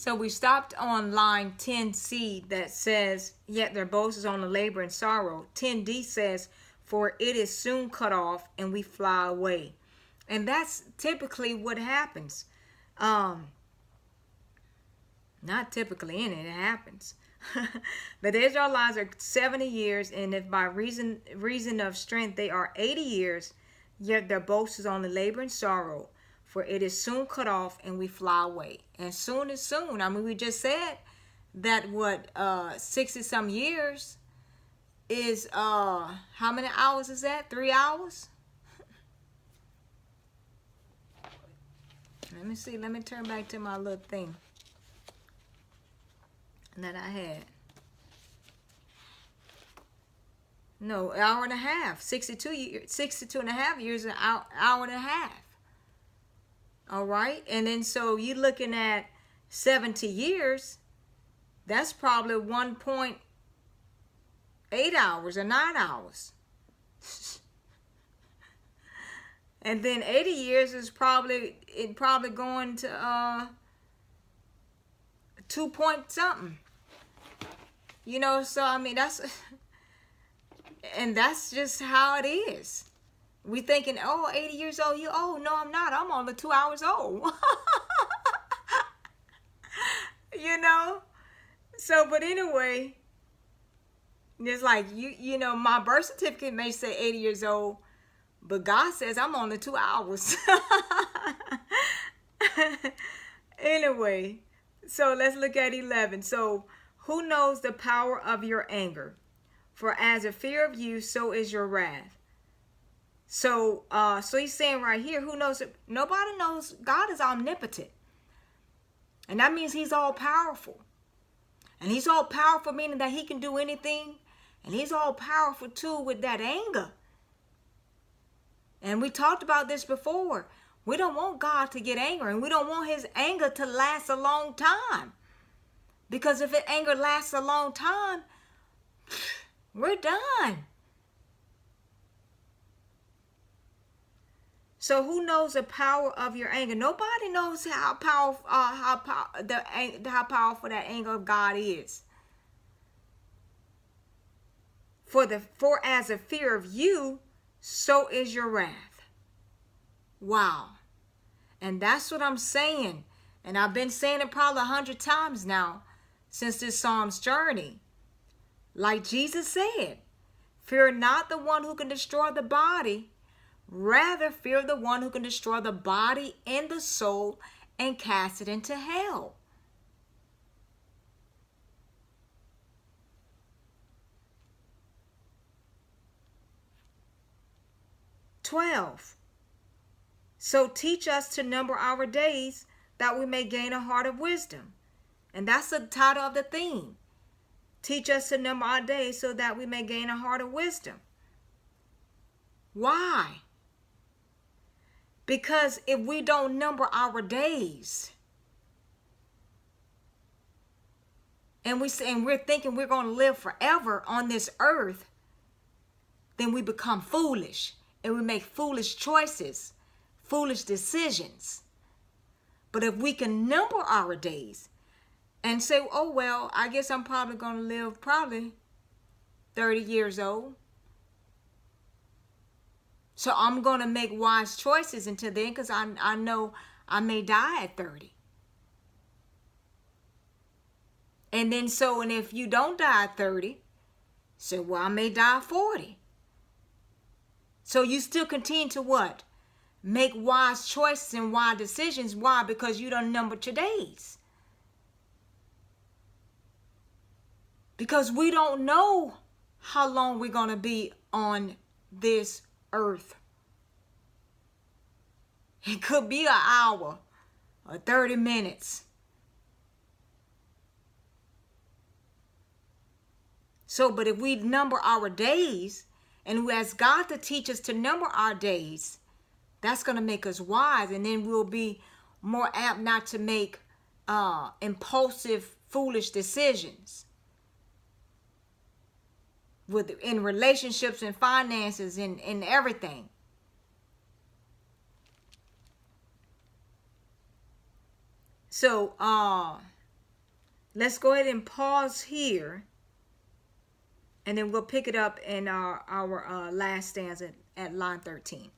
So we stopped on line 10C that says, yet their boast is on the labor and sorrow. 10D says, for it is soon cut off and we fly away. And that's typically what happens. Not typically in it, it happens. But the Israelites are 70 years, and if by reason of strength they are 80 years, yet their boast is only labor and sorrow, for it is soon cut off and we fly away. And soon is soon. I mean, we just said that 60 some years is how many hours is that? 3 hours? Let me see. Let me turn back to my little thing that I had. No, hour and a half. 62 and a half years, an hour and a half. All right. And then so you're looking at 70 years. That's probably 1.8 hours or 9 hours. And then 80 years is probably going to 2 point something. You know, so I mean that's just how it is. We thinking, oh, 80 years old, you old. No, I'm not. I'm only 2 hours old. You know? So, but anyway, it's like, you know, my birth certificate may say 80 years old, but God says I'm only 2 hours. Anyway, so let's look at 11. So, who knows the power of your anger? For as a fear of you, so is your wrath. So he's saying right here, who knows it? Nobody knows. God is omnipotent. And that means he's all powerful. And he's all powerful, meaning that he can do anything. And he's all powerful too with that anger. And we talked about this before. We don't want God to get angry, and we don't want his anger to last a long time. Because if anger lasts a long time, we're done. So who knows the power of your anger? Nobody knows how powerful that anger of God is. For as a fear of you, so is your wrath. Wow. And that's what I'm saying. And I've been saying it probably 100 times now since this Psalm's journey. Like Jesus said, fear not the one who can destroy the body. Rather, fear the one who can destroy the body and the soul and cast it into hell. "12. So teach us to number our days that we may gain a heart of wisdom." And that's the title of the theme. Teach us to number our days so that we may gain a heart of wisdom. Why? Because if we don't number our days, and we're thinking we're going to live forever on this earth, then we become foolish and we make foolish choices, foolish decisions. But if we can number our days and say, oh, well, I guess I'm probably going to live 30 years old. So I'm going to make wise choices until then, because I know I may die at 30. And then and if you don't die at 30, say, well, I may die at 40. So you still continue to what? Make wise choices and wise decisions. Why? Because you done numbered your days. Because we don't know how long we're going to be on this earth. It could be an hour or 30 minutes. So, but if we number our days and we ask God to teach us to number our days, that's going to make us wise, and then we'll be more apt not to make impulsive, foolish decisions in relationships and finances and everything. So Let's go ahead and pause here, and then we'll pick it up in our last stanza at line 13.